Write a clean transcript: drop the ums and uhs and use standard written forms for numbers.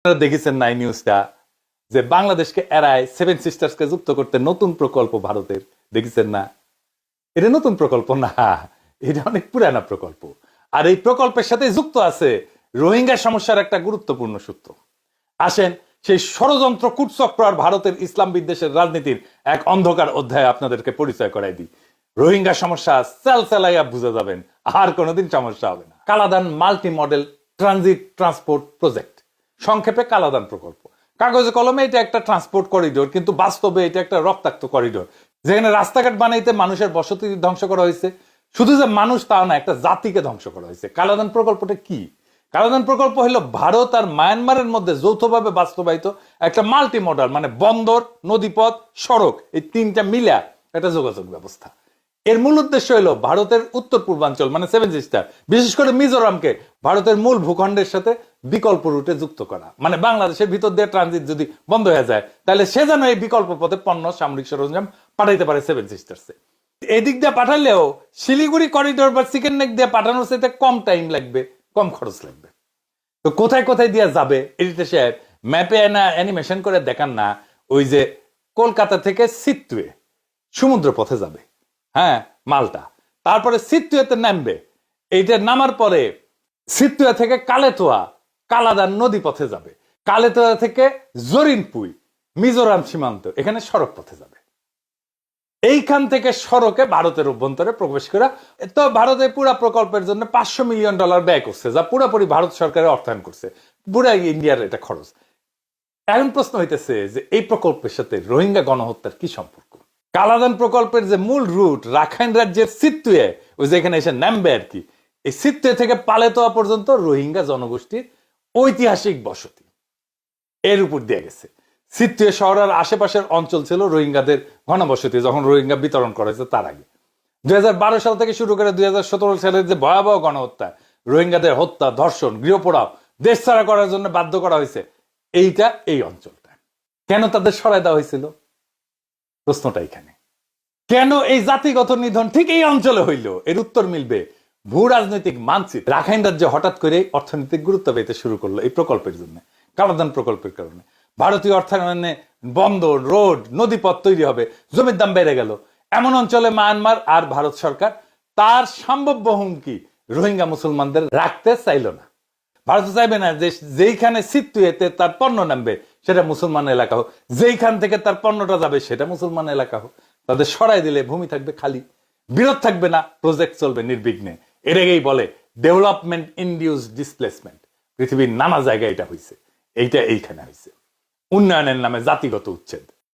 আপনারা দেখেছেন না এই নিউজটা যে বাংলাদেশকে এড়ায় সেভেন সিস্টার্সকে যুক্ত করতে নতুন প্রকল্প ভারতের, দেখেছেন না? এটা নতুন প্রকল্প না, এটা অনেক পুরানা প্রকল্প। আর এই প্রকল্পের সাথে যুক্ত আছে রোহিঙ্গা সমস্যার একটা গুরুত্বপূর্ণ সূত্র। আসেন সেই ষড়যন্ত্র কূটচক্র আর ভারতের ইসলাম বিদ্বেষের রাজনীতির এক অন্ধকার অধ্যায় আপনাদেরকে পরিচয় করাই দিই। রোহিঙ্গা সমস্যা সেল সেলাইয়া বুঝে যাবেন, আর কোনোদিন সমস্যা হবে না। Kaladan multi model transit transport project, সংক্ষেপে কালাদান প্রকল্প। কাগজে কলমে এটা একটা ট্রান্সপোর্ট করিডোর, কিন্তু বাস্তবে এটা একটা রক্তাক্ত করিডোর, যেখানে রাস্তাঘাট বানাইতে মানুষের বসতি ধ্বংস করা হয়েছে। শুধু যে মানুষ তাও না, একটা জাতিকে ধ্বংস করা হয়েছে। কালাদান প্রকল্পটা কি? কালাদান প্রকল্প হলো ভারত আর মায়ানমারের মধ্যে যৌথভাবে বাস্তবায়িত একটা মাল্টি মডাল, মানে বন্দর, নদীপথ, সড়ক, এই তিনটা মিলা একটা যোগাযোগ ব্যবস্থা। এর মূল উদ্দেশ্য হলো ভারতের উত্তর পূর্বাঞ্চল মানে সেভেন সিস্টার, বিশেষ করে মিজোরামকে ভারতের মূল ভূখণ্ডের সাথে বিকল্প রুটে যুক্ত করা। মানে বাংলাদেশের ভিতর দিয়ে ট্রানজিট যদি বন্ধ হয়ে যায়, তাহলে সে যেন এই বিকল্প পথে পণ্য, সামরিক সরঞ্জাম পাঠাইতে পারে সেভেন সিস্টার্সে। এদিক দিয়ে পাঠালেও শিলিগুড়ি করিডোর বা চিকেন নেক দিয়ে পাঠানোর সাথে কম টাইম লাগবে, কম খরচ লাগবে। তো কোথায় কোথায় দিয়ে যাবে, এডিটর সাহেব ম্যাপে না অ্যানিমেশন করে দেখান না? ওই যে কলকাতা থেকে সিটুয়ে সমুদ্র পথে যাবে, হ্যাঁ, মালটা। তারপরে সিটুয়েতে নামবে, এইটা নামার পরে সিটুয়া থেকে কালেতোয়া, কালাদান নদী পথে যাবে। কালেতোয়া থেকে জরিনপুই, মিজোরাম সীমান্ত, এখানে সড়ক পথে যাবে। এইখান থেকে সড়কে ভারতের অভ্যন্তরে প্রবেশ করা। তো ভারতে পুরা প্রকল্পের জন্য $500 মিলিয়ন ব্যয় করছে, যা পুরোপুরি ভারত সরকারের অর্থায়ন করছে, পুরা ইন্ডিয়ার এটা খরচ। এখন প্রশ্ন হইতেছে যে এই প্রকল্পের সাথে রোহিঙ্গা গণহত্যার কি সম্পর্ক? কালাদান প্রকল্পের যে মূল রুট রাখাইন রাজ্যের সিটুয়ে, ওই যে এখানে এসে নামবে আর কি, এই সিটুয়ে থেকে পালেতোয়া পর্যন্ত রোহিঙ্গা জনগোষ্ঠীর ঐতিহাসিক বসতি, এর উপর দিয়ে গেছে। সিটুয়ে শহরের আশেপাশের অঞ্চল ছিল রোহিঙ্গাদের ঘনবসতি যখন রোহিঙ্গা বিতরণ করা হয়েছে তার আগে। 2012 সাল থেকে শুরু করে 2017 সালের যে ভয়াবহ গণহত্যা, রোহিঙ্গাদের হত্যা, ধর্ষণ, গৃহপোড়াও, দেশ ছাড়া করার জন্য বাধ্য করা হয়েছে, এইটা এই অঞ্চলটা। কেন তাদের সরাই দেওয়া হয়েছিল? প্রশ্নটা এখানে। কেন এই জাতিগত নিধন ঠিক এই অঞ্চলে হইল? এর উত্তর মিলবে ভূ রাজনৈতিক মানচিত্র। রাখাইন রাজ্যে হঠাৎ করে অর্থনৈতিক গুরুত্ব পেতে শুরু করলো এই প্রকল্পের জন্য, কালাদান প্রকল্পের কারণে। ভারতীয় অর্থায়নে বন্দর, রোড, নদীপথ তৈরি হবে, জমির দাম বেড়ে গেল। এমন অঞ্চলে মায়ানমার আর ভারত সরকার তার সম্ভাব্য হুমকি রোহিঙ্গা মুসলমানদের রাখতে চাইল না। ভারত চাইবে না যে যেইখানে সিটুয়েতে তার পণ্য নামবে সেটা মুসলমান এলাকা হোক, যেইখান থেকে তার পণ্যটা যাবে সেটা মুসলমান এলাকা হোক। তাদের সরাই দিলে ভূমি থাকবে খালি, বিরোধ থাকবে না, প্রজেক্ট চলবে নির্বিঘ্নে। এটাকেই বলে ডেভেলপমেন্ট ইনডিউস ডিসপ্লেসমেন্ট। পৃথিবীর নানা জায়গায় এটা হয়েছে, এইটা এইখানে হয়েছে। উন্নয়নের নামে জাতিগত উচ্ছেদ।